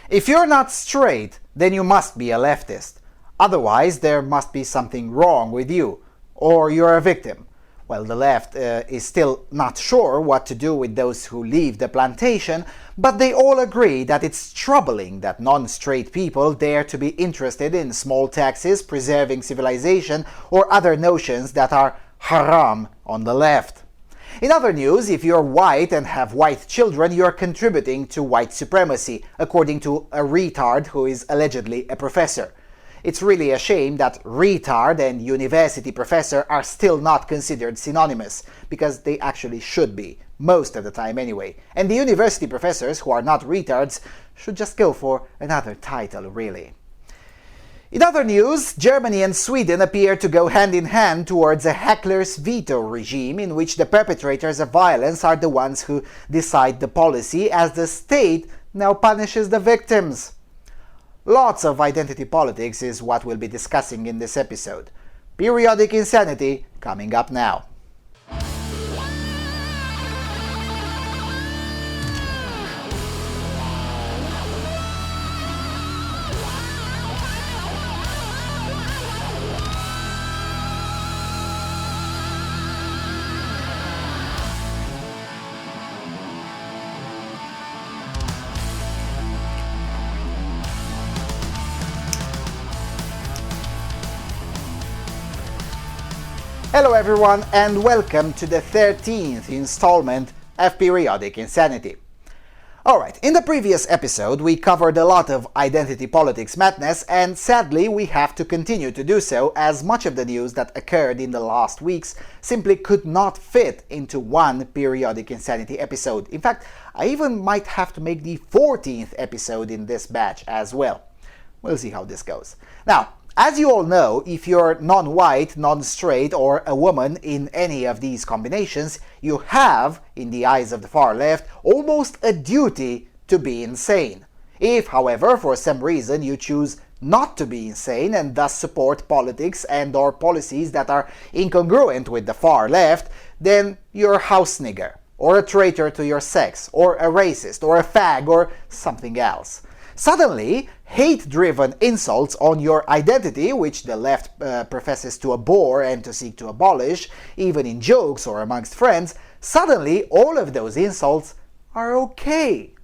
If you're not straight, then you must be a leftist. Otherwise, there must be something wrong with you, or you're a victim. Well, the left is still not sure what to do with those who leave the plantation, but they all agree that it's troubling that non-straight people dare to be interested in small taxes, preserving civilization, or other notions that are haram on the left. In other news, if you're white and have white children, you're contributing to white supremacy, according to a retard who is allegedly a professor. It's really a shame that retard and university professor are still not considered synonymous, because they actually should be, most of the time anyway. And the university professors who are not retards should just go for another title, really. In other news, Germany and Sweden appear to go hand in hand towards a hecklers veto regime in which the perpetrators of violence are the ones who decide the policy, as the state now punishes the victims. Lots of identity politics is what we'll be discussing in this episode. Periodic insanity coming up now. Hello everyone and welcome to the 13th installment of Periodic Insanity. Alright, in the previous episode we covered a lot of identity politics madness, and sadly we have to continue to do so, as much of the news that occurred in the last weeks simply could not fit into one Periodic Insanity episode. In fact, I even might have to make the 14th episode in this batch as well. We'll see how this goes. Now, as you all know, if you're non-white, non-straight, or a woman in any of these combinations, you have, in the eyes of the far left, almost a duty to be insane. If, however, for some reason you choose not to be insane and thus support politics and/or policies that are incongruent with the far left, then you're a house nigger, or a traitor to your sex, or a racist, or a fag, or something else. Suddenly, hate-driven insults on your identity, which the left professes to abhor and to seek to abolish, even in jokes or amongst friends, suddenly all of those insults are okay.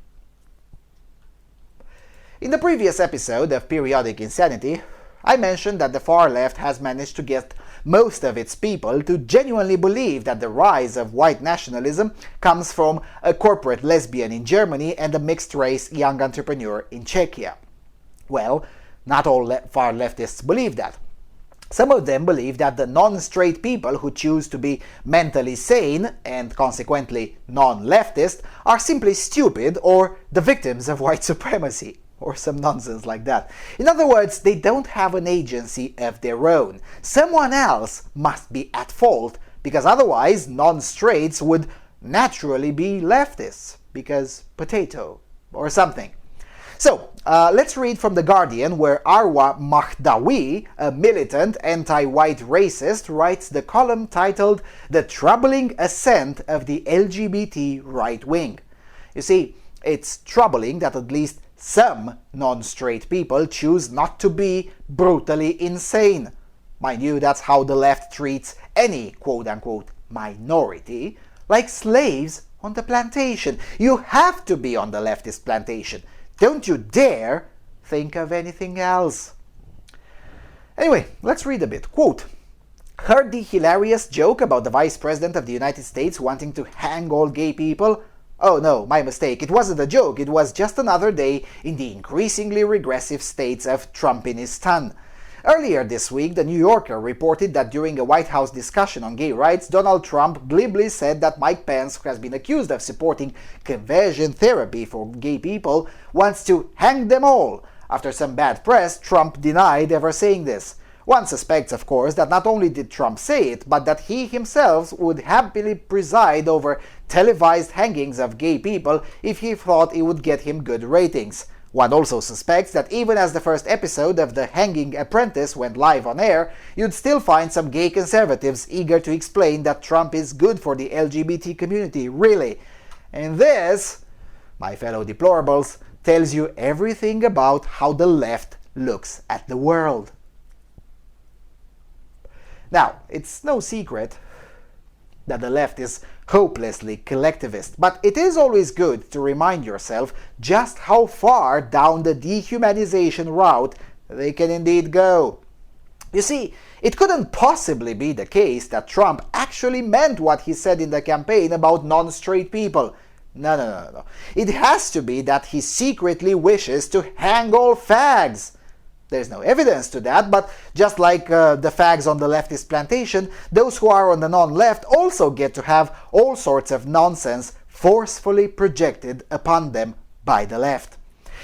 In the previous episode of Periodic Insanity, I mentioned that the far left has managed to get most of its people to genuinely believe that the rise of white nationalism comes from a corporate lesbian in Germany and a mixed-race young entrepreneur in Czechia. Well, not all far leftists believe that. Some of them believe that the non-straight people who choose to be mentally sane, and consequently non-leftist, are simply stupid or the victims of white supremacy, or some nonsense like that. In other words, they don't have an agency of their own. Someone else must be at fault, because otherwise non-straights would naturally be leftists, because potato, or something. So, let's read from The Guardian, where Arwa Mahdawi, a militant anti-white racist, writes the column titled "The Troubling Ascent of the LGBT Right Wing." You see, it's troubling that at least some non-straight people choose not to be brutally insane. Mind you, that's how the left treats any quote-unquote minority, like slaves on the plantation. You have to be on the leftist plantation. Don't you dare think of anything else. Anyway, let's read a bit. Quote, "Heard the hilarious joke about the Vice President of the United States wanting to hang all gay people? Oh no, my mistake. It wasn't a joke. It was just another day in the increasingly regressive states of Trumpinistan." Earlier this week, The New Yorker reported that during a White House discussion on gay rights, Donald Trump glibly said that Mike Pence, who has been accused of supporting conversion therapy for gay people, wants to hang them all. After some bad press, Trump denied ever saying this. One suspects, of course, that not only did Trump say it, but that he himself would happily preside over televised hangings of gay people if he thought it would get him good ratings. One also suspects that even as the first episode of The Hanging Apprentice went live on air, you'd still find some gay conservatives eager to explain that Trump is good for the LGBT community, really. And this, my fellow deplorables, tells you everything about how the left looks at the world. Now, it's no secret that the left is hopelessly collectivist, but it is always good to remind yourself just how far down the dehumanization route they can indeed go. You see, it couldn't possibly be the case that Trump actually meant what he said in the campaign about non-straight people. No. It has to be that he secretly wishes to hang all fags. There's no evidence to that, but just like the fags on the leftist plantation, those who are on the non-left also get to have all sorts of nonsense forcefully projected upon them by the left.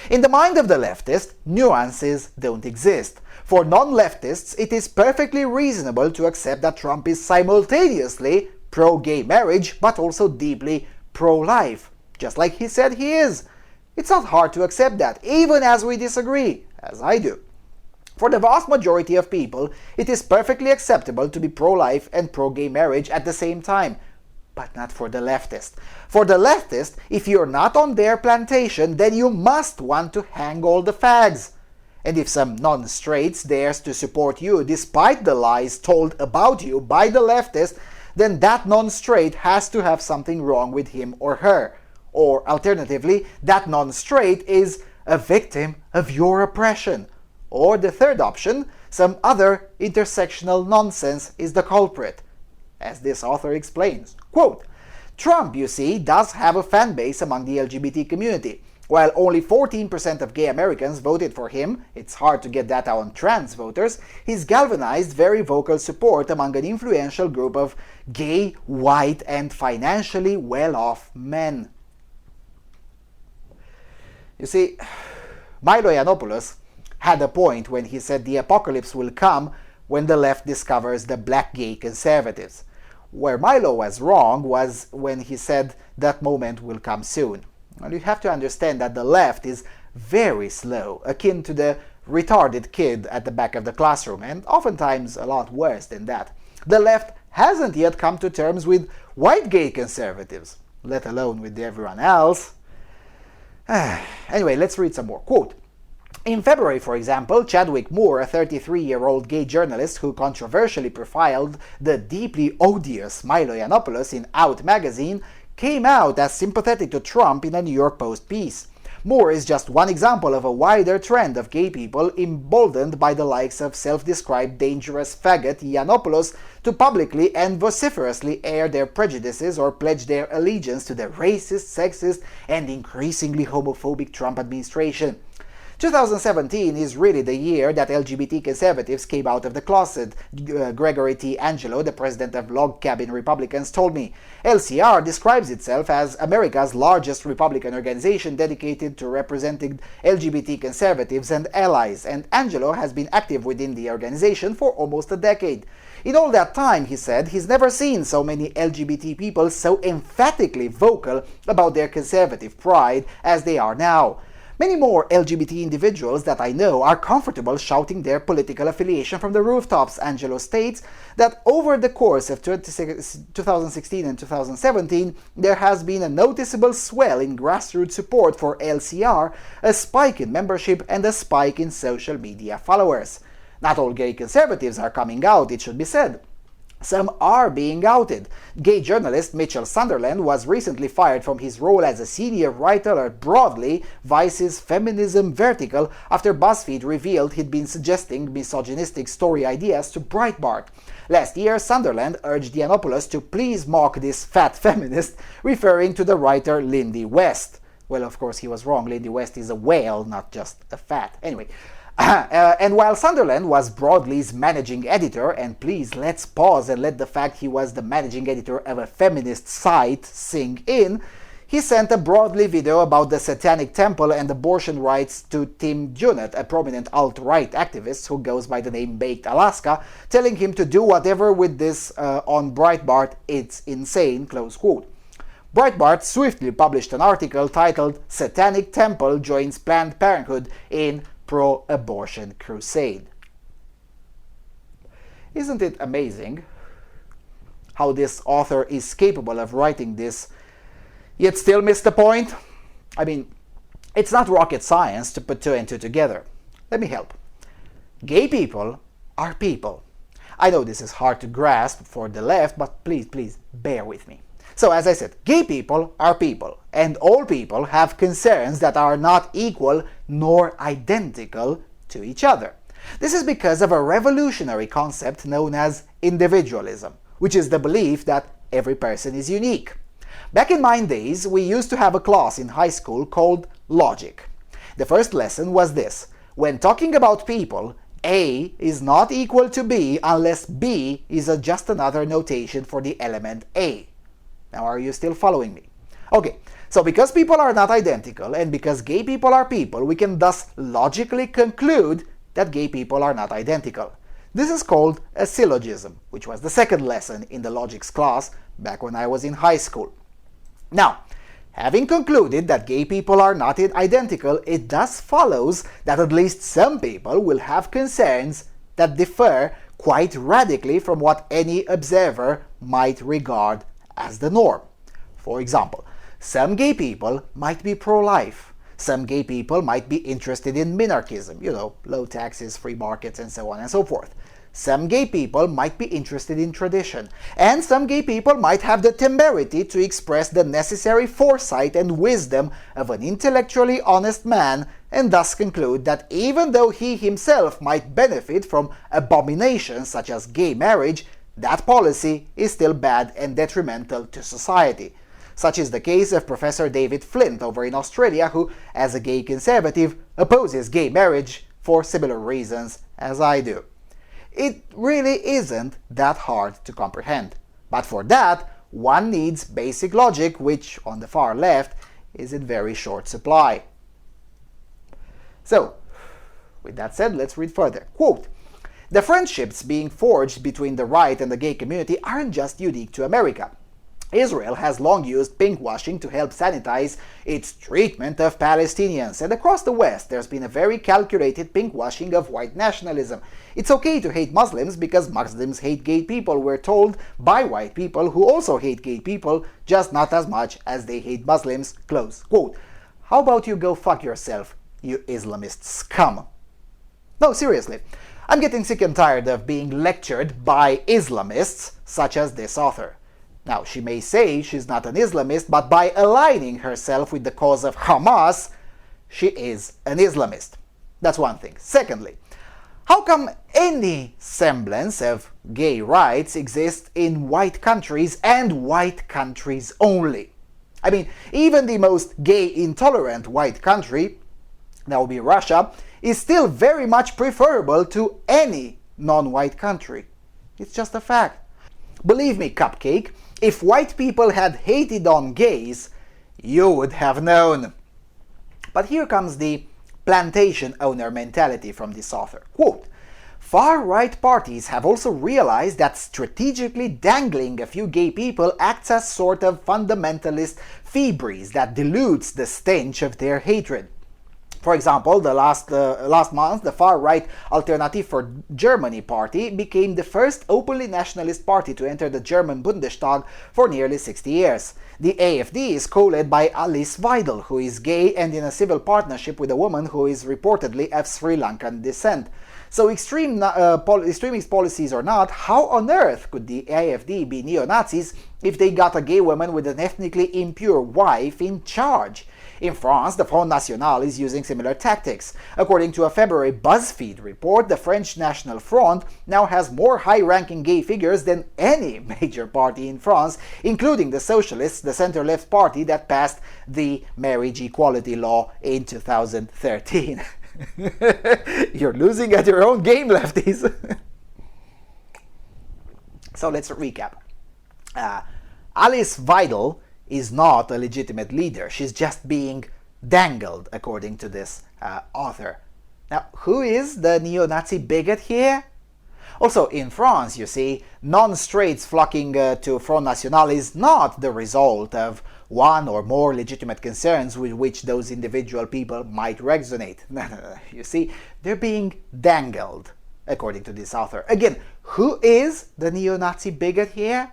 In the mind of the leftist, nuances don't exist. For non-leftists, it is perfectly reasonable to accept that Trump is simultaneously pro-gay marriage, but also deeply pro-life, just like he said he is. It's not hard to accept that, even as we disagree, as I do. For the vast majority of people, it is perfectly acceptable to be pro-life and pro-gay marriage at the same time, but not for the leftist. For the leftist, if you're not on their plantation, then you must want to hang all the fags. And if some non-straights dares to support you despite the lies told about you by the leftist, then that non-straight has to have something wrong with him or her. Or alternatively, that non-straight is a victim of your oppression. Or the third option, some other intersectional nonsense is the culprit. As this author explains, quote, Trump, you see, does have a fan base among the LGBT community. While only 14% of gay Americans voted for him, it's hard to get that on trans voters, he's galvanized very vocal support among an influential group of gay, white, and financially well-off men. You see, Milo Yiannopoulos had a point when he said the apocalypse will come when the left discovers the black gay conservatives. Where Milo was wrong was when he said that moment will come soon. And you have to understand that the left is very slow, akin to the retarded kid at the back of the classroom, and oftentimes a lot worse than that. The left hasn't yet come to terms with white gay conservatives, let alone with everyone else. Anyway, let's read some more. Quote, in February, for example, Chadwick Moore, a 33-year-old gay journalist who controversially profiled the deeply odious Milo Yiannopoulos in Out magazine, came out as sympathetic to Trump in a New York Post piece. Moore is just one example of a wider trend of gay people emboldened by the likes of self-described dangerous faggot Yiannopoulos to publicly and vociferously air their prejudices or pledge their allegiance to the racist, sexist, and increasingly homophobic Trump administration. 2017 is really the year that LGBT conservatives came out of the closet, Gregory T. Angelo, the president of Log Cabin Republicans, told me. LCR describes itself as America's largest Republican organization dedicated to representing LGBT conservatives and allies, and Angelo has been active within the organization for almost a decade. In all that time, he said, he's never seen so many LGBT people so emphatically vocal about their conservative pride as they are now. Many more LGBT individuals that I know are comfortable shouting their political affiliation from the rooftops. Angelo states that over the course of 2016 and 2017, there has been a noticeable swell in grassroots support for LCR, a spike in membership, and a spike in social media followers. Not all gay conservatives are coming out, it should be said. Some are being outed. Gay journalist Mitchell Sunderland was recently fired from his role as a senior writer at Broadly, Vice's feminism vertical, after BuzzFeed revealed he'd been suggesting misogynistic story ideas to Breitbart. Last year, Sunderland urged Yiannopoulos to please mock this fat feminist, referring to the writer Lindy West. Well, of course, he was wrong. Lindy West is a whale, not just a fat. Anyway. And while Sunderland was Broadly's managing editor, and please let's pause and let the fact he was the managing editor of a feminist site sink in, he sent a Broadly video about the Satanic Temple and abortion rights to Tim Junot, a prominent alt-right activist who goes by the name Baked Alaska, telling him to do whatever with this on Breitbart, it's insane, close quote. Breitbart swiftly published an article titled Satanic Temple Joins Planned Parenthood in Pro-Abortion Crusade. Isn't it amazing how this author is capable of writing this, yet still miss the point? I mean, It's not rocket science to put two and two together. Let me help. Gay people are people. I know this is hard to grasp for the left, but please bear with me. So as I said, gay people are people, and all people have concerns that are not equal nor identical to each other. This is because of a revolutionary concept known as individualism, which is the belief that every person is unique. Back in my days, we used to have a class in high school called logic. The first lesson was this: when talking about people, A is not equal to B unless B is just another notation for the element A. Now, are you still following me? Okay, so because people are not identical and because gay people are people, we can thus logically conclude that gay people are not identical. This is called a syllogism, which was the second lesson in the logics class back when I was in high school. Now, having concluded that gay people are not identical, it thus follows that at least some people will have concerns that differ quite radically from what any observer might regard as the norm. For example, some gay people might be pro-life. Some gay people might be interested in minarchism, low taxes, free markets, and so on and so forth. Some gay people might be interested in tradition, and some gay people might have the temerity to express the necessary foresight and wisdom of an intellectually honest man, and thus conclude that even though he himself might benefit from abominations such as gay marriage, that policy is still bad and detrimental to society. Such is the case of Professor David Flint over in Australia, who, as a gay conservative, opposes gay marriage for similar reasons as I do. It really isn't that hard to comprehend. But for that, one needs basic logic, which, on the far left, is in very short supply. So, with that said, let's read further. Quote, "The friendships being forged between the right and the gay community aren't just unique to America. Israel has long used pinkwashing to help sanitize its treatment of Palestinians, and across the West there's been a very calculated pinkwashing of white nationalism. It's okay to hate Muslims because Muslims hate gay people, we're told by white people who also hate gay people, just not as much as they hate Muslims." Close quote. How about you go fuck yourself, you Islamist scum? No, seriously. I'm getting sick and tired of being lectured by Islamists such as this author. Now, she may say she's not an Islamist, but by aligning herself with the cause of Hamas, she is an Islamist. That's one thing. Secondly, how come any semblance of gay rights exists in white countries and white countries only? I mean, even the most gay intolerant white country, that would be Russia, is still very much preferable to any non-white country. It's just a fact. Believe me, Cupcake, if white people had hated on gays, you would have known. But here comes the plantation owner mentality from this author. Quote, "Far-right parties have also realized that strategically dangling a few gay people acts as sort of fundamentalist Febreze that dilutes the stench of their hatred. For example, last month, the far-right Alternative for Germany party became the first openly nationalist party to enter the German Bundestag for nearly 60 years. The AfD is co-led by Alice Weidel, who is gay and in a civil partnership with a woman who is reportedly of Sri Lankan descent. So extremist policies or not, how on earth could the AfD be neo-Nazis if they got a gay woman with an ethnically impure wife in charge? In France, the Front National is using similar tactics. According to a February BuzzFeed report, the French National Front now has more high-ranking gay figures than any major party in France, including the Socialists, the center-left party that passed the marriage equality law in 2013. You're losing at your own game, lefties. So let's recap. Alice Weidel is not a legitimate leader. She's just being dangled, according to this author. Now, who is the neo-Nazi bigot here? Also, in France, you see, non-straights flocking to Front National is not the result of one or more legitimate concerns with which those individual people might resonate. No. You see, they're being dangled, according to this author. Again, who is the neo-Nazi bigot here?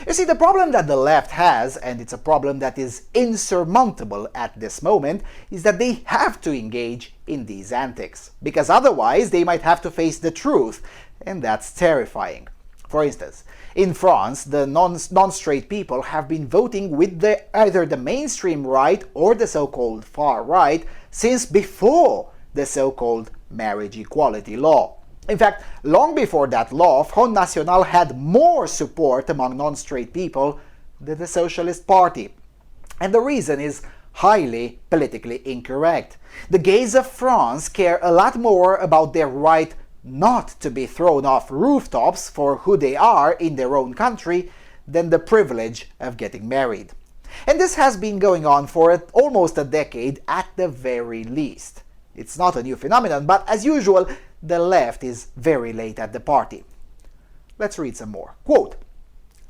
You see, the problem that the left has, and it's a problem that is insurmountable at this moment, is that they have to engage in these antics, because otherwise they might have to face the truth, and that's terrifying. For instance, in France, the non-straight people have been voting with either the mainstream right or the so-called far right since before the so-called marriage equality law. In fact, long before that law, Front National had more support among non-straight people than the Socialist Party. And the reason is highly politically incorrect. The gays of France care a lot more about their right not to be thrown off rooftops for who they are in their own country than the privilege of getting married. And this has been going on for almost a decade at the very least. It's not a new phenomenon, but as usual, the left is very late at the party. Let's read some more. Quote,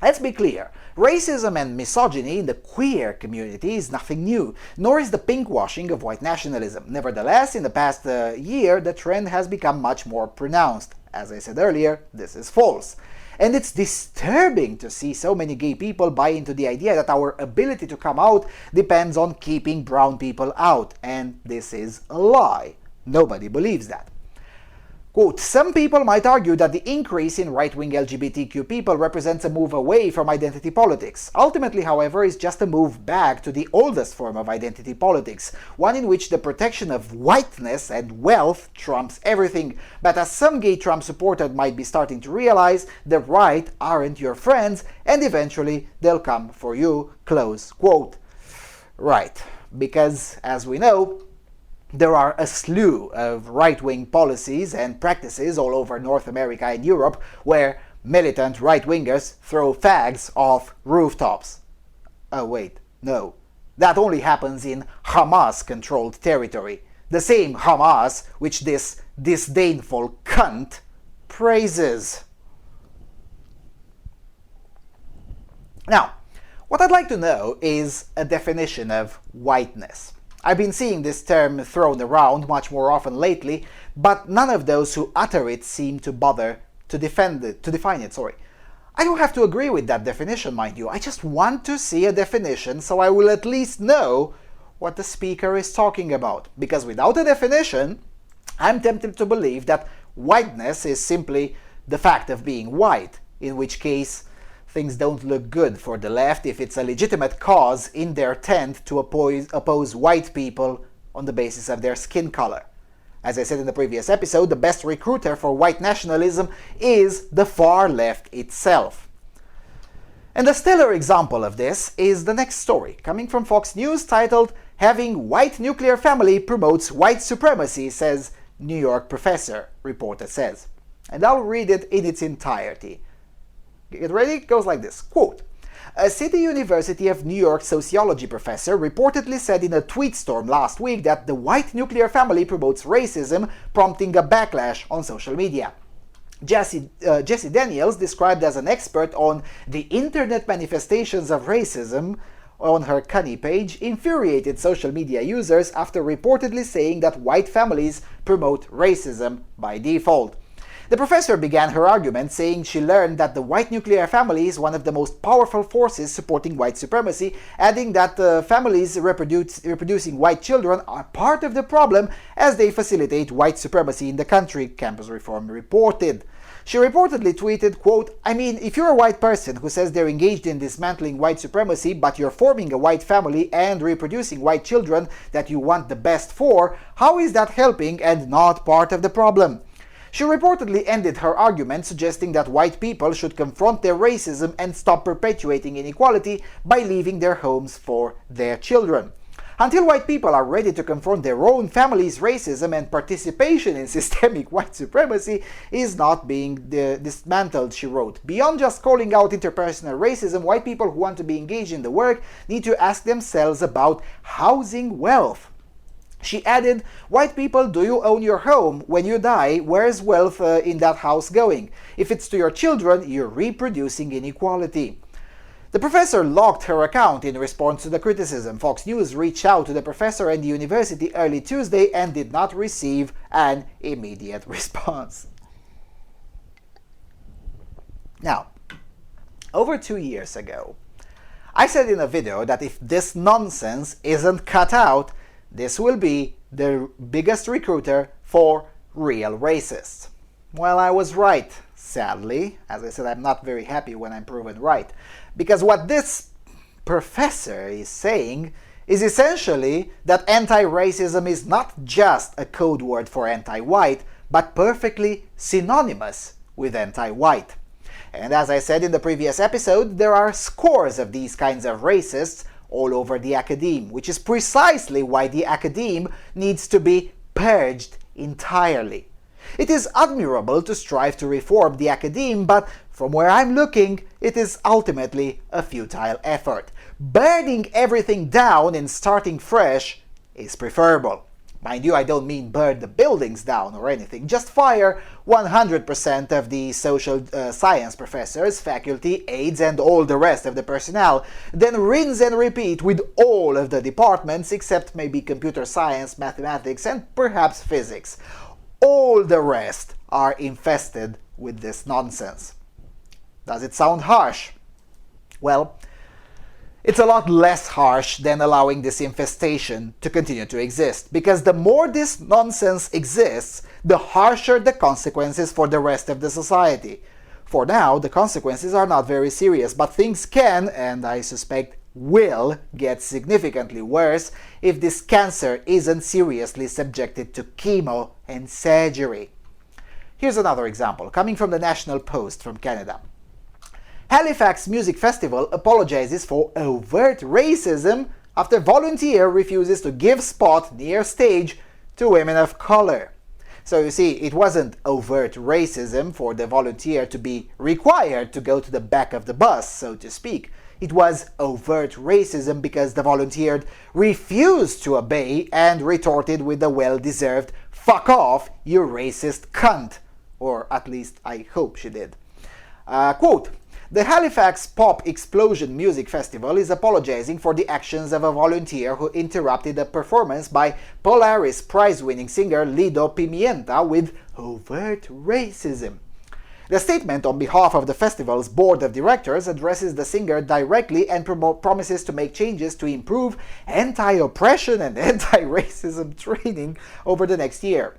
"Let's be clear, racism and misogyny in the queer community is nothing new, nor is the pinkwashing of white nationalism. Nevertheless, in the past year, the trend has become much more pronounced. As I said earlier, this is false. And it's disturbing to see so many gay people buy into the idea that our ability to come out depends on keeping brown people out, and this is a lie. Nobody believes that." Quote, "Some people might argue that the increase in right-wing LGBTQ people represents a move away from identity politics. Ultimately, however, is just a move back to the oldest form of identity politics, one in which the protection of whiteness and wealth trumps everything. But as some gay Trump supporters might be starting to realize, the right aren't your friends, and eventually they'll come for you." Close quote. Right, because as we know, there are a slew of right-wing policies and practices all over North America and Europe where militant right-wingers throw fags off rooftops. Oh wait, no. That only happens in Hamas-controlled territory. The same Hamas which this disdainful cunt praises. Now, what I'd like to know is a definition of whiteness. I've been seeing this term thrown around much more often lately, but none of those who utter it seem to bother to define it. I don't have to agree with that definition, mind you. I just want to see a definition so I will at least know what the speaker is talking about. Because without a definition, I'm tempted to believe that whiteness is simply the fact of being white, in which case things don't look good for the left if it's a legitimate cause in their tent to oppose white people on the basis of their skin color. As I said in the previous episode, the best recruiter for white nationalism is the far left itself. And a stellar example of this is the next story, coming from Fox News, titled "Having White Nuclear Family Promotes White Supremacy, Says New York Professor," reporter says. And I'll read it in its entirety. Get ready? It goes like this. Quote, "A City University of New York sociology professor reportedly said in a tweet storm last week that the white nuclear family promotes racism, prompting a backlash on social media. Jessie Daniels, described as an expert on the internet manifestations of racism on her Cunny page, infuriated social media users after reportedly saying that white families promote racism by default. The professor began her argument saying she learned that the white nuclear family is one of the most powerful forces supporting white supremacy, adding that families reproducing white children are part of the problem as they facilitate white supremacy in the country, Campus Reform reported. She reportedly tweeted, quote, "I mean, if you're a white person who says they're engaged in dismantling white supremacy, but you're forming a white family and reproducing white children that you want the best for, how is that helping and not part of the problem?" She reportedly ended her argument suggesting that white people should confront their racism and stop perpetuating inequality by leaving their homes for their children. Until white people are ready to confront their own family's racism, and participation in systemic white supremacy is not being dismantled, she wrote. Beyond just calling out interpersonal racism, white people who want to be engaged in the work need to ask themselves about housing wealth. She added, "White people, do you own your home? When you die, where's wealth in that house going? If it's to your children, you're reproducing inequality." The professor locked her account in response to the criticism. Fox News reached out to the professor and the university early Tuesday and did not receive an immediate response. Now, Over 2 years ago, I said in a video that if this nonsense isn't cut out, this will be the biggest recruiter for real racists. Well, I was right, sadly. As I said, I'm not very happy when I'm proven right. Because what this professor is saying is essentially that anti-racism is not just a code word for anti-white, but perfectly synonymous with anti-white. And as I said in the previous episode, there are scores of these kinds of racists all over the academe, which is precisely why the academe needs to be purged entirely. It is admirable to strive to reform the academe, but from where I'm looking, it is ultimately a futile effort. Burning everything down and starting fresh is preferable. Mind you, I don't mean burn the buildings down or anything. Just fire 100% of the social science professors, faculty, aides, and all the rest of the personnel. Then rinse and repeat with all of the departments except maybe computer science, mathematics, and perhaps physics. All the rest are infested with this nonsense. Does it sound harsh? Well, it's a lot less harsh than allowing this infestation to continue to exist, because the more this nonsense exists, the harsher the consequences for the rest of the society. For now, the consequences are not very serious, but things can, and I suspect will, get significantly worse if this cancer isn't seriously subjected to chemo and surgery. Here's another example, coming from the National Post from Canada. Halifax Music Festival apologizes for overt racism after volunteer refuses to give spot near stage to women of color. So you see, it wasn't overt racism for the volunteer to be required to go to the back of the bus, so to speak. It was overt racism because the volunteer refused to obey and retorted with the well-deserved "fuck off, you racist cunt." Or at least I hope she did. Quote, "The Halifax Pop Explosion Music Festival is apologizing for the actions of a volunteer who interrupted a performance by Polaris Prize-winning singer Lido Pimienta with overt racism." The statement on behalf of the festival's board of directors addresses the singer directly and promises to make changes to improve anti-oppression and anti-racism training over the next year.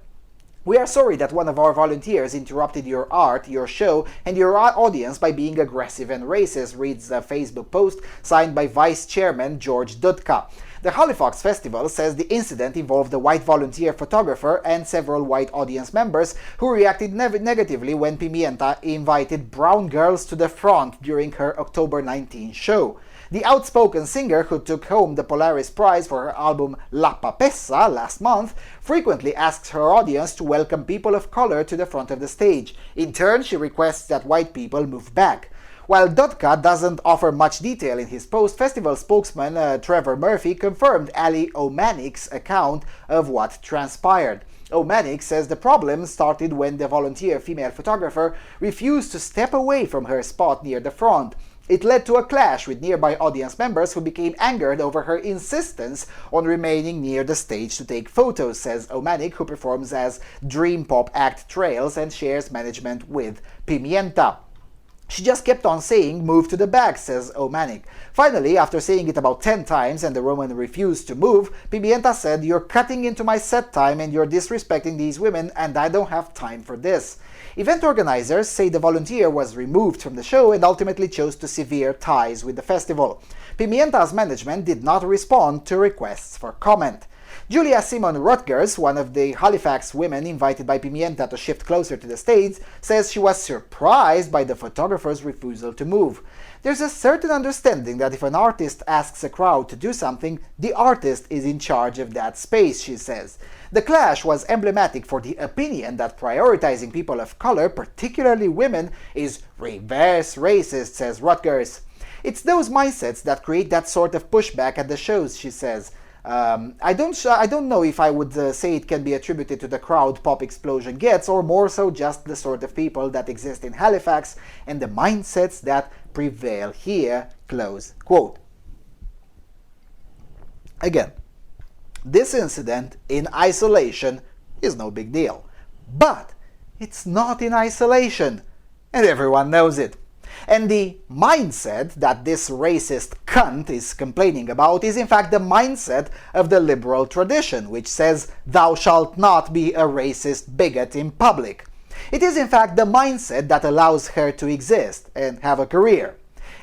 "We are sorry that one of our volunteers interrupted your art, your show, and your audience by being aggressive and racist," reads a Facebook post signed by Vice Chairman George Dudka. The Halifax Festival says the incident involved a white volunteer photographer and several white audience members who reacted negatively when Pimienta invited brown girls to the front during her October 19 show. The outspoken singer, who took home the Polaris Prize for her album La Papessa last month, frequently asks her audience to welcome people of color to the front of the stage. In turn, she requests that white people move back. While Dudka doesn't offer much detail in his post, festival spokesman Trevor Murphy confirmed Ali O'Manic's account of what transpired. O'Manic says the problem started when the volunteer female photographer refused to step away from her spot near the front. It led to a clash with nearby audience members who became angered over her insistence on remaining near the stage to take photos, says O'Manic, who performs as dream pop act Trails and shares management with Pimienta. "She just kept on saying, 'Move to the back,' says O'Manic. Finally, after saying it about 10 times and the woman refused to move, Pimienta said, 'You're cutting into my set time and you're disrespecting these women and I don't have time for this.' Event organizers say the volunteer was removed from the show and ultimately chose to sever ties with the festival. Pimienta's management did not respond to requests for comment. Julia Simon Rutgers, one of the Halifax women invited by Pimienta to shift closer to the stage, says she was surprised by the photographer's refusal to move. "There's a certain understanding that if an artist asks a crowd to do something, the artist is in charge of that space," she says. The clash was emblematic for the opinion that prioritizing people of color, particularly women, is reverse racist, says Rutgers. "It's those mindsets that create that sort of pushback at the shows," she says. I don't know if I would say it can be attributed to the crowd Pop Explosion gets, or more so just the sort of people that exist in Halifax and the mindsets that prevail here." Close quote. Again, this incident in isolation is no big deal. But it's not in isolation, and everyone knows it. And the mindset that this racist cunt is complaining about is in fact the mindset of the liberal tradition, which says thou shalt not be a racist bigot in public. It is in fact the mindset that allows her to exist and have a career.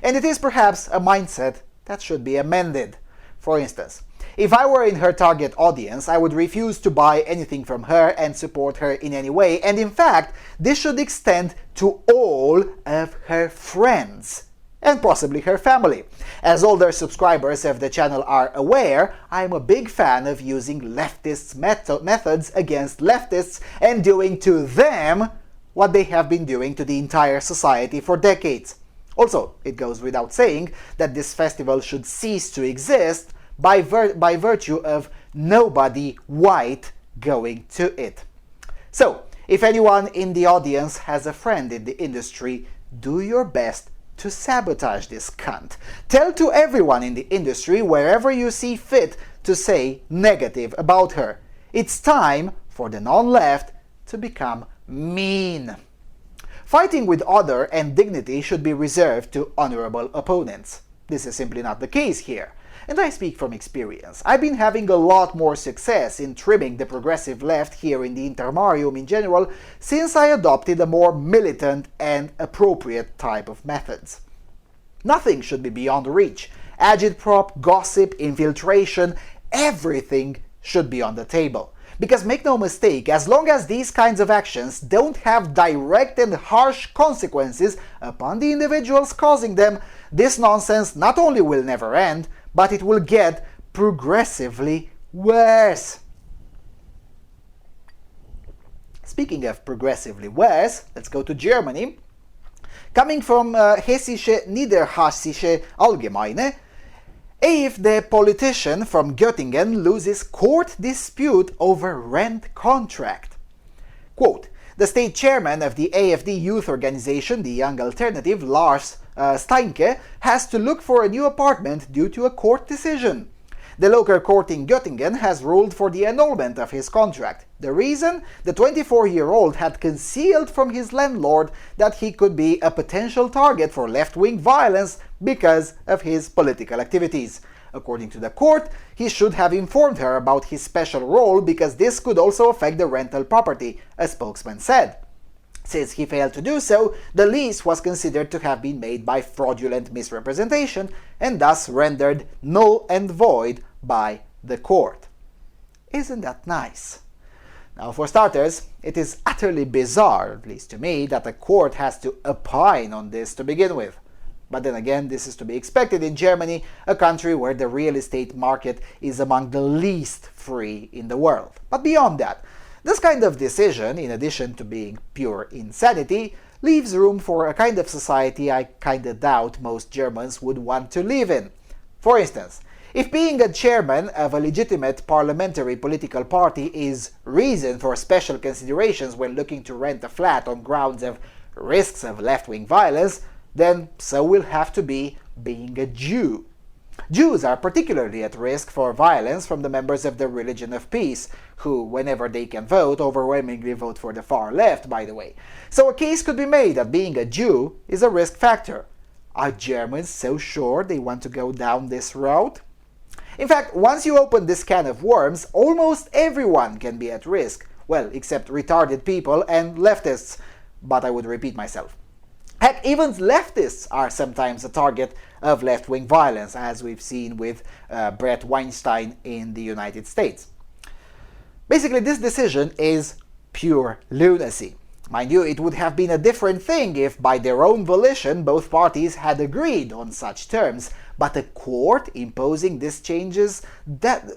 And it is perhaps a mindset that should be amended. For instance, if I were in her target audience, I would refuse to buy anything from her and support her in any way, and in fact, this should extend to all of her friends, and possibly her family. As older subscribers of the channel are aware, I'm a big fan of using leftists' methods against leftists and doing to them what they have been doing to the entire society for decades. Also, it goes without saying that this festival should cease to exist by virtue of nobody white going to it. So, if anyone in the audience has a friend in the industry, do your best to sabotage this cunt. Tell to everyone in the industry wherever you see fit to say negative about her. It's time for the non-left to become mean. Fighting with honor and dignity should be reserved to honorable opponents. This is simply not the case here. And I speak from experience. I've been having a lot more success in trimming the progressive left here in the Intermarium in general since I adopted a more militant and appropriate type of methods. Nothing should be beyond reach. Agitprop, gossip, infiltration, everything should be on the table. Because make no mistake, as long as these kinds of actions don't have direct and harsh consequences upon the individuals causing them, this nonsense not only will never end, but it will get progressively worse. Speaking of progressively worse, let's go to Germany. Coming from Hessische Niederhessische Allgemeine, AfD politician from Göttingen loses court dispute over rent contract. Quote, the state chairman of the AfD youth organization, the Young Alternative, Lars Steinke, has to look for a new apartment due to a court decision. The local court in Göttingen has ruled for the annulment of his contract. The reason? The 24-year-old had concealed from his landlord that he could be a potential target for left-wing violence because of his political activities. According to the court, he should have informed her about his special role because this could also affect the rental property, a spokesman said. Since he failed to do so, the lease was considered to have been made by fraudulent misrepresentation and thus rendered null and void by the court. Isn't that nice? Now, for starters, it is utterly bizarre, at least to me, that a court has to opine on this to begin with. But then again, this is to be expected in Germany, a country where the real estate market is among the least free in the world. But beyond that, this kind of decision, in addition to being pure insanity, leaves room for a kind of society I kinda doubt most Germans would want to live in. For instance, if being a chairman of a legitimate parliamentary political party is reason for special considerations when looking to rent a flat on grounds of risks of left-wing violence, then so will have to be being a Jew. Jews are particularly at risk for violence from the members of the Religion of Peace, who, whenever they can vote, overwhelmingly vote for the far left, by the way. So a case could be made that being a Jew is a risk factor. Are Germans so sure they want to go down this road? In fact, once you open this can of worms, almost everyone can be at risk. Well, except retarded people and leftists. But I would repeat myself. Heck, even leftists are sometimes a target of left-wing violence, as we've seen with Brett Weinstein in the United States. Basically, this decision is pure lunacy. Mind you, it would have been a different thing if, by their own volition, both parties had agreed on such terms. But a court imposing these changes, that...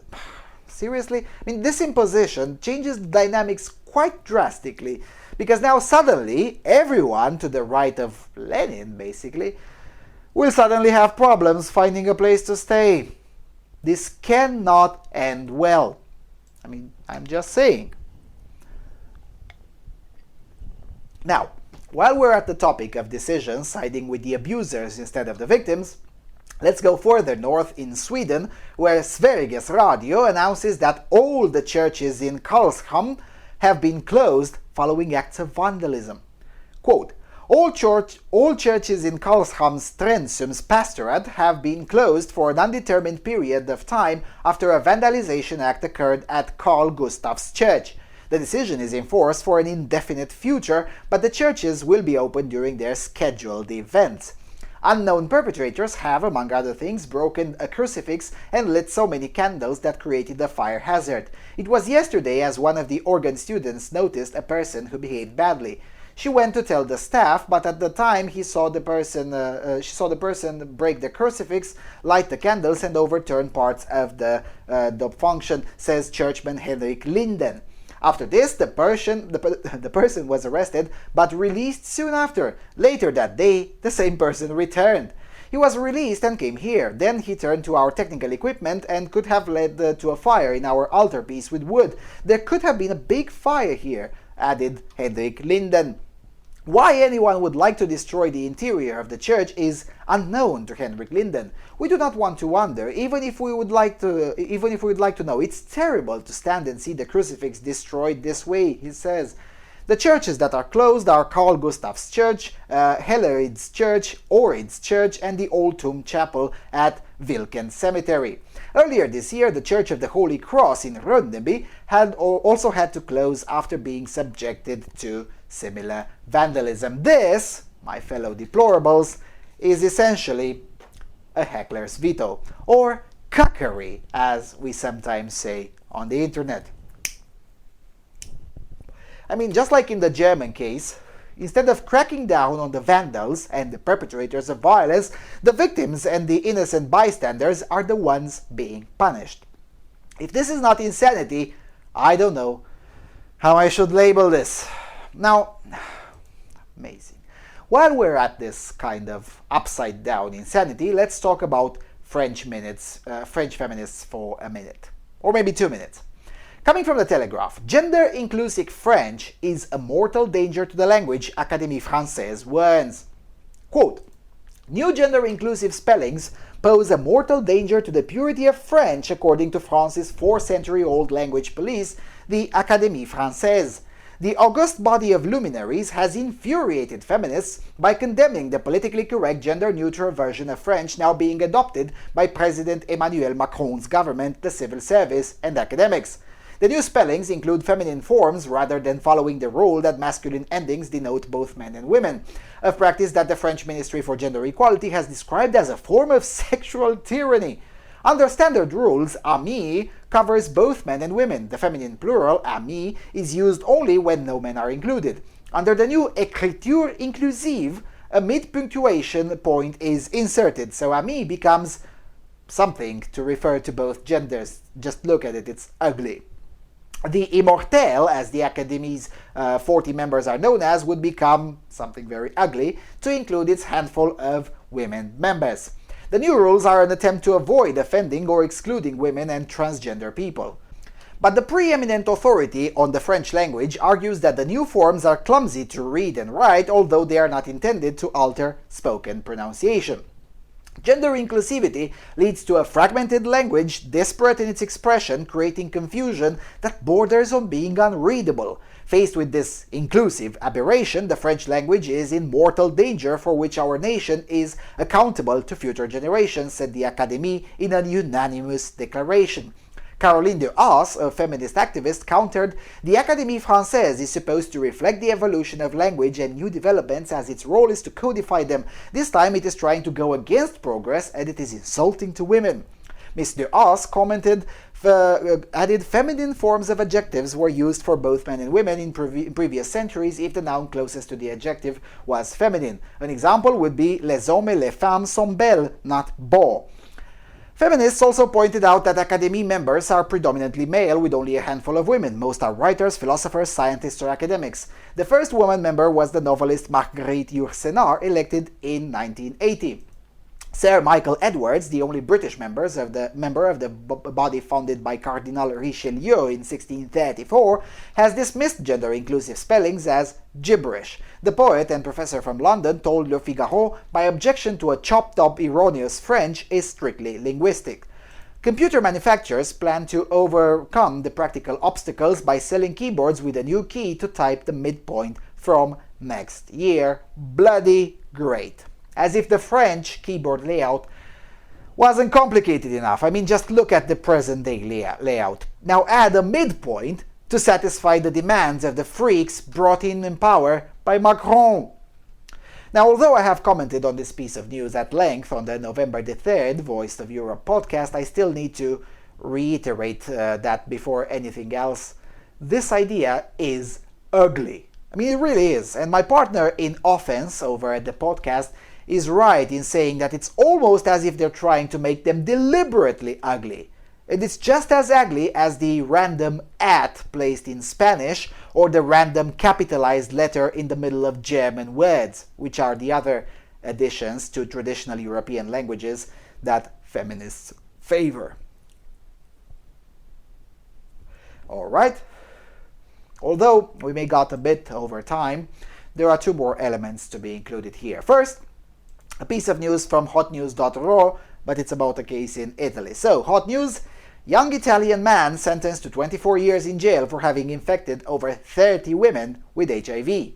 seriously? I mean, this imposition changes the dynamics quite drastically. Because now suddenly, everyone to the right of Lenin, basically, will suddenly have problems finding a place to stay. This cannot end well. I mean, I'm just saying. Now, while we're at the topic of decisions siding with the abusers instead of the victims, let's go further north in Sweden, where Sveriges Radio announces that all the churches in Karlshamn have been closed following acts of vandalism. Quote, All churches in Karlshamn-Strensum's pastorate have been closed for an undetermined period of time after a vandalization act occurred at Carl Gustav's church. The decision is in force for an indefinite future, but the churches will be open during their scheduled events. Unknown perpetrators have, among other things, broken a crucifix and lit so many candles that created a fire hazard. It was yesterday as one of the organ students noticed a person who behaved badly. She went to tell the staff, but at the time she saw the person break the crucifix, light the candles, and overturn parts of the function, says churchman Henrik Linden. After this, the person was arrested but released soon after. Later that day, the same person returned. He was released and came here. Then he turned to our technical equipment and could have led to a fire in our altarpiece with wood. There could have been a big fire here, added Henrik Linden. Why anyone would like to destroy the interior of the church is unknown to Henrik Linden. We do not want to wonder, even if we would like to know. It's terrible to stand and see the crucifix destroyed this way, he says. The churches that are closed are Carl Gustav's Church, Hellerid's Church, Orid's Church, and the Old Tomb Chapel at Vilken Cemetery. Earlier this year, the Church of the Holy Cross in Rönneby had also had to close after being subjected to similar vandalism. This, my fellow deplorables, is essentially a heckler's veto, or cuckery, as we sometimes say on the internet. I mean, just like in the German case, instead of cracking down on the vandals and the perpetrators of violence, the victims and the innocent bystanders are the ones being punished. If this is not insanity, I don't know how I should label this. Now, amazing. While we're at this kind of upside-down insanity, let's talk about French feminists for a minute, or maybe 2 minutes. Coming from the Telegraph, gender-inclusive French is a mortal danger to the language, Académie Française warns. Quote, new gender-inclusive spellings pose a mortal danger to the purity of French, according to France's 4-century-old language police, the Académie Française. The august body of luminaries has infuriated feminists by condemning the politically correct gender-neutral version of French now being adopted by President Emmanuel Macron's government, the civil service, and academics. The new spellings include feminine forms rather than following the rule that masculine endings denote both men and women, a practice that the French Ministry for Gender Equality has described as a form of sexual tyranny. Under standard rules, ami covers both men and women. The feminine plural, ami, is used only when no men are included. Under the new écriture inclusive, a mid-punctuation point is inserted, so ami becomes something to refer to both genders. Just look at it, it's ugly. The immortelle, as the Academy's 40 members are known as, would become something very ugly to include its handful of women members. The new rules are an attempt to avoid offending or excluding women and transgender people. But the preeminent authority on the French language argues that the new forms are clumsy to read and write, although they are not intended to alter spoken pronunciation. Gender inclusivity leads to a fragmented language, disparate in its expression, creating confusion that borders on being unreadable. Faced with this inclusive aberration, the French language is in mortal danger, for which our nation is accountable to future generations, said the Académie in a unanimous declaration. Caroline de Haas, a feminist activist, countered, the Académie Française is supposed to reflect the evolution of language and new developments, as its role is to codify them. This time it is trying to go against progress, and it is insulting to women. Ms. de Haas added feminine forms of adjectives were used for both men and women in previous centuries if the noun closest to the adjective was feminine. An example would be les hommes et les femmes sont belles, not beaux. Feminists also pointed out that Académie members are predominantly male, with only a handful of women. Most are writers, philosophers, scientists, or academics. The first woman member was the novelist Marguerite Yourcenar, elected in 1980. Sir Michael Edwards, the only British member of the body founded by Cardinal Richelieu in 1634, has dismissed gender-inclusive spellings as gibberish. The poet and professor from London told Le Figaro, by objection to a chopped-up erroneous French is strictly linguistic. Computer manufacturers plan to overcome the practical obstacles by selling keyboards with a new key to type the midpoint from next year. Bloody great. As if the French keyboard layout wasn't complicated enough. I mean, just look at the present-day layout. Now add a midpoint to satisfy the demands of the freaks brought in power by Macron. Now, although I have commented on this piece of news at length on the November the 3rd Voice of Europe podcast, I still need to reiterate that before anything else, this idea is ugly. I mean, it really is. And my partner in offense over at the podcast is right in saying that it's almost as if they're trying to make them deliberately ugly. And it's just as ugly as the random at placed in Spanish or the random capitalized letter in the middle of German words, which are the other additions to traditional European languages that feminists favor. Alright, although we may got a bit over time, there are two more elements to be included here. First, a piece of news from hotnews.ro, but it's about a case in Italy. So, hot news, young Italian man sentenced to 24 years in jail for having infected over 30 women with HIV.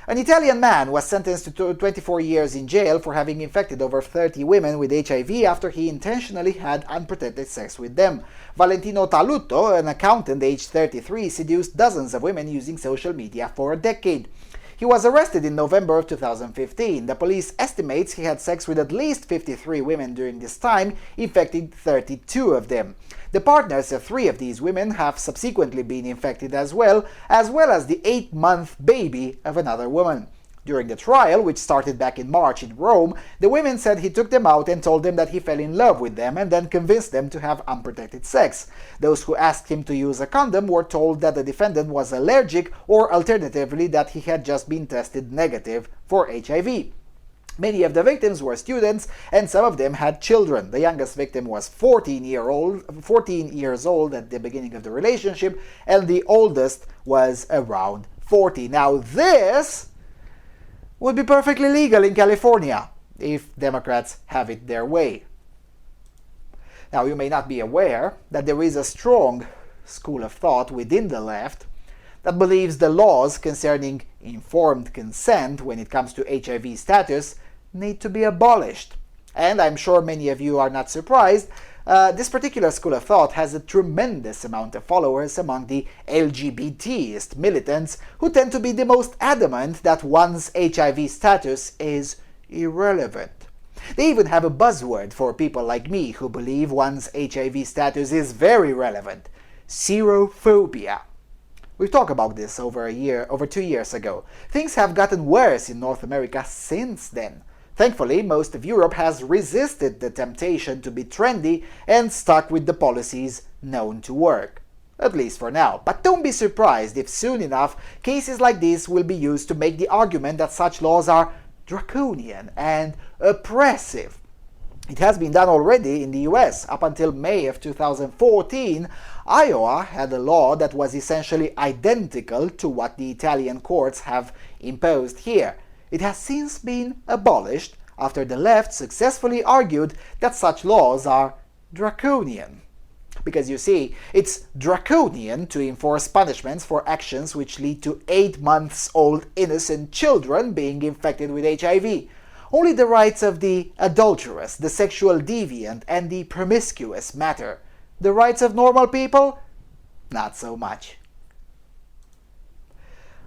An Italian man was sentenced to 24 years in jail for having infected over 30 women with HIV after he intentionally had unprotected sex with them. Valentino Talutto, an accountant aged 33, seduced dozens of women using social media for a decade. He was arrested in November of 2015. The police estimates he had sex with at least 53 women during this time, infecting 32 of them. The partners of 3 of these women have subsequently been infected as well as the 8-month baby of another woman. During the trial, which started back in March in Rome, the women said he took them out and told them that he fell in love with them and then convinced them to have unprotected sex. Those who asked him to use a condom were told that the defendant was allergic or alternatively that he had just been tested negative for HIV. Many of the victims were students and some of them had children. The youngest victim was 14 years old at the beginning of the relationship and the oldest was around 40. Now this would be perfectly legal in California if Democrats have it their way. Now, you may not be aware that there is a strong school of thought within the left that believes the laws concerning informed consent when it comes to HIV status need to be abolished. And I'm sure many of you are not surprised. This particular school of thought has a tremendous amount of followers among the LGBTist militants who tend to be the most adamant that one's HIV status is irrelevant. They even have a buzzword for people like me who believe one's HIV status is very relevant: serophobia. We've talked about this over 2 years ago. Things have gotten worse in North America since then. Thankfully, most of Europe has resisted the temptation to be trendy and stuck with the policies known to work. At least for now. But don't be surprised if soon enough cases like this will be used to make the argument that such laws are draconian and oppressive. It has been done already in the US. Up until May of 2014, Iowa had a law that was essentially identical to what the Italian courts have imposed here. It has since been abolished after the left successfully argued that such laws are draconian. Because you see, it's draconian to enforce punishments for actions which lead to 8-month-old innocent children being infected with HIV. Only the rights of the adulterous, the sexual deviant, and the promiscuous matter. The rights of normal people? Not so much.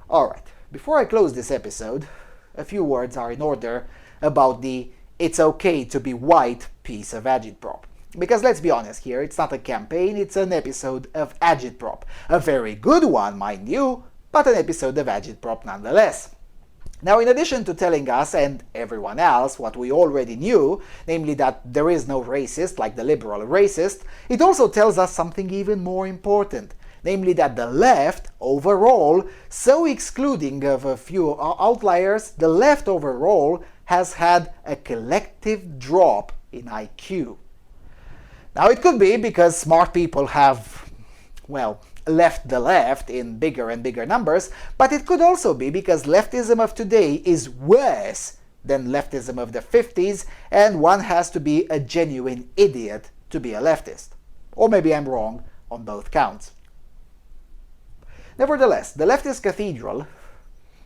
Alright, before I close this episode, a few words are in order about the "it's okay to be white" piece of agitprop. Because let's be honest here, it's not a campaign, it's an episode of agitprop. A very good one, mind you, but an episode of agitprop nonetheless. Now, in addition to telling us and everyone else what we already knew, namely that there is no racist like the liberal racist, it also tells us something even more important. Namely that the left, overall, so excluding of a few outliers, the left overall has had a collective drop in IQ. Now it could be because smart people have, left the left in bigger and bigger numbers, but it could also be because leftism of today is worse than leftism of the 50s, and one has to be a genuine idiot to be a leftist. Or maybe I'm wrong on both counts. Nevertheless, the leftist cathedral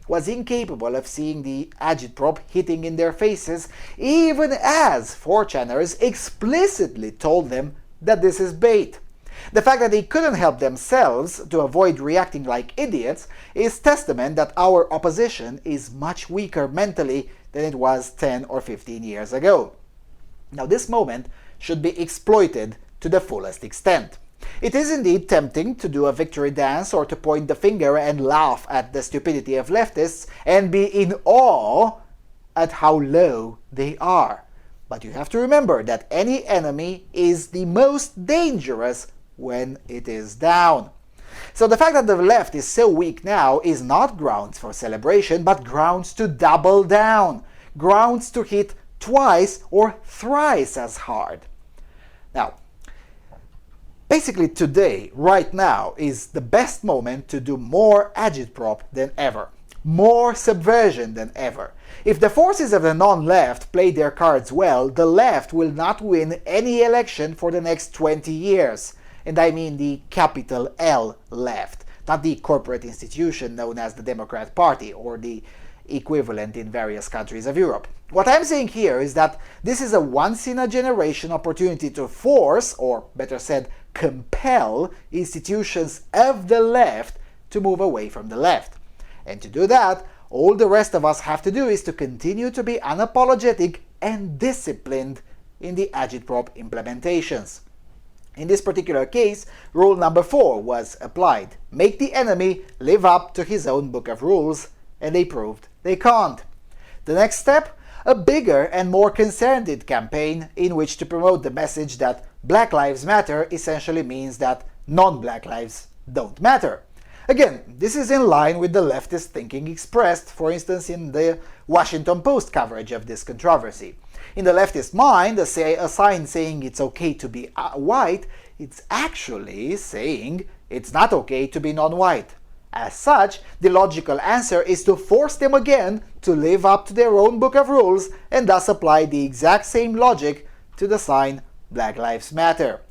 was incapable of seeing the agitprop hitting in their faces, even as 4chaners explicitly told them that this is bait. The fact that they couldn't help themselves to avoid reacting like idiots is testament that our opposition is much weaker mentally than it was 10 or 15 years ago. Now, this moment should be exploited to the fullest extent. It is indeed tempting to do a victory dance or to point the finger and laugh at the stupidity of leftists and be in awe at how low they are. But you have to remember that any enemy is the most dangerous when it is down. So the fact that the left is so weak now is not grounds for celebration, but grounds to double down, grounds to hit twice or thrice as hard. Now, basically today, right now, is the best moment to do more agitprop than ever, more subversion than ever. If the forces of the non-left play their cards well, the left will not win any election for the next 20 years. And I mean the capital L left, not the corporate institution known as the Democrat Party or the equivalent in various countries of Europe. What I'm saying here is that this is a once-in-a-generation opportunity to force, or better said, compel institutions of the left to move away from the left. And to do that, all the rest of us have to do is to continue to be unapologetic and disciplined in the agitprop implementations. In this particular case, rule number 4 was applied. Make the enemy live up to his own book of rules, and they proved they can't. The next step? A bigger and more concerted campaign in which to promote the message that Black Lives Matter essentially means that non-black lives don't matter. Again, this is in line with the leftist thinking expressed, for instance, in the Washington Post coverage of this controversy. In the leftist mind, a sign saying it's okay to be white, it's actually saying it's not okay to be non-white. As such, the logical answer is to force them again to live up to their own book of rules and thus apply the exact same logic to the sign Black Lives Matter.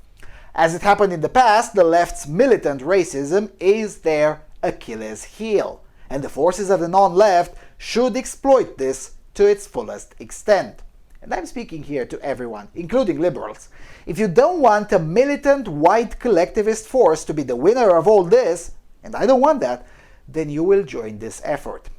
As it happened in the past, the left's militant racism is their Achilles heel, and the forces of the non-left should exploit this to its fullest extent. And I'm speaking here to everyone, including liberals. If you don't want a militant white collectivist force to be the winner of all this, and I don't want that, then you will join this effort.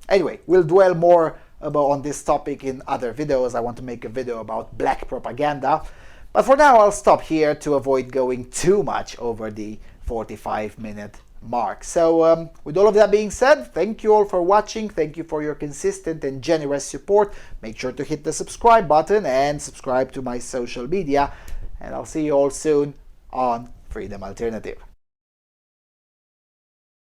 Anyway, we'll dwell more on this topic in other videos. I want to make a video about black propaganda. But for now, I'll stop here to avoid going too much over the 45-minute mark. So with all of that being said, thank you all for watching. Thank you for your consistent and generous support. Make sure to hit the subscribe button and subscribe to my social media. And I'll see you all soon on Freedom Alternative.